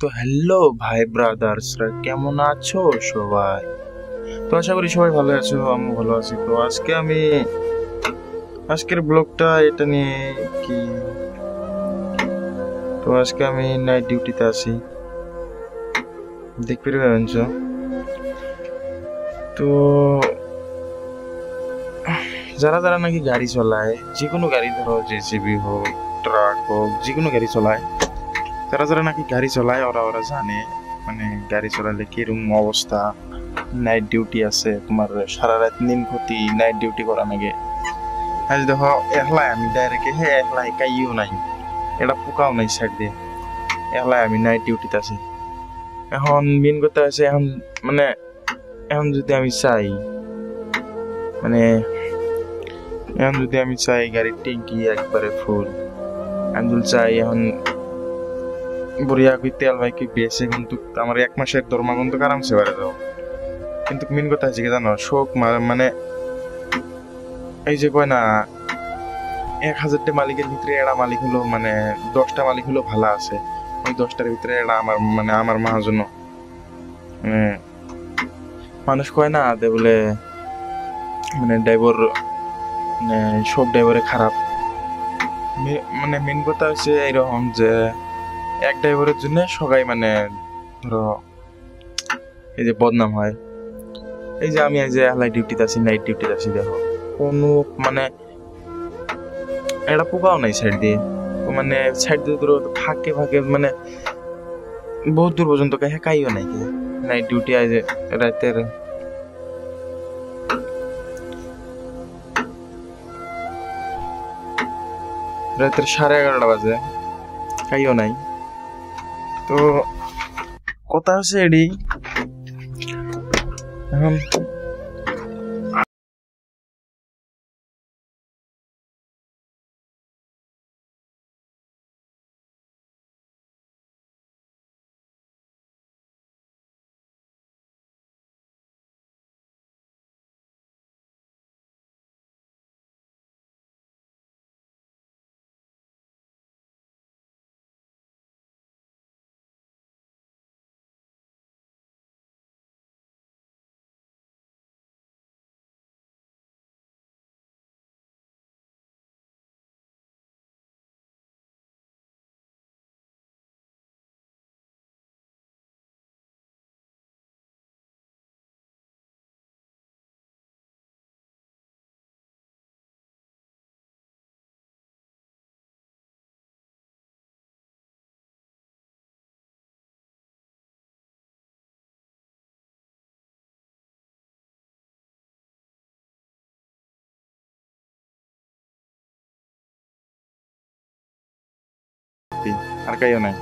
তো হ্যালো ভাই ব্রাদার্সরা, কেমন আছো সবাই? তো আশা করি সবাই ভালো আছো, আমি ভালো আছি। তো আজকের ব্লগটা এটা নিয়ে কি, তো আজকে আমি নাইট ডিউটিতে আছি, দেখতে পাচ্ছ। তো যারা যারা নাকি গাড়ি চালায়, যে কোনো গাড়ি, ধরো জেসিবি হোক, ট্রাক হোক, যে কোনো গাড়ি চালায়, যারা যারা নাকি গাড়ি চালায় ওরা ওরা জানে মানে গাড়ি চালালে কিরকম অবস্থা। নাইট ডিউটি আছে, তোমার সারা রাত নিম ক্ষতি নাইট ডিউটি করা নাগে। আজ দেখো একলাই আমি ডাইরেক্ট একলাই কাইও নাই, এটা পোকাও নাই সাইড দিয়ে, একলাই আমি নাইট ডিউটিতে আছি। এখন মেন কথা আছে, মানে এখন যদি আমি চাই, মানে এখন যদি আমি চাই গাড়ির ট্যাঙ্কি একবারে ফুল, আমি যদি চাই এখন বড়িয়া কই তেল ভাইকে বেছে, কিন্তু আমার 1 মাসের দরমা কিন্তু আরামসে বাড়ে দাও। কিন্তু মেন কথা আছে কি জানো, শোক মানে এই যে কয় না, 1,000টা মালিকের ভিতরে এরা মালিক হলো, মানে 10টা মালিক হলো ভালো আছে, ওই 10টার ভিতরে এরা আমার মহাজন। মানে মানুষ কয় না দে বলে, মানে ড্রাইভার, মানে সব ড্রাইভারে খারাপ। মানে মেন কথা হচ্ছে এরকম যে এক ড্রাইভারের জন্য সবাই, মানে ধরো এই যে বদনাম হয়। এই যে আমি এই যে এলাই ডিউটিতে আছি, নাইট ডিউটিতে আছি, দেখো কোনো মানে একটা পোকাও নাই সাইড দিয়ে। তো মানে সাইড দিয়ে ধরো ফাঁকে ফাঁকে, মানে বহুত দূর পর্যন্ত কাইও নাই কে নাইট ডিউটি আজ রাতের রাতের 11:30 বাজে, কাইও নাই। তো কথা হচ্ছে এডি, এখন আর কাইও নাই।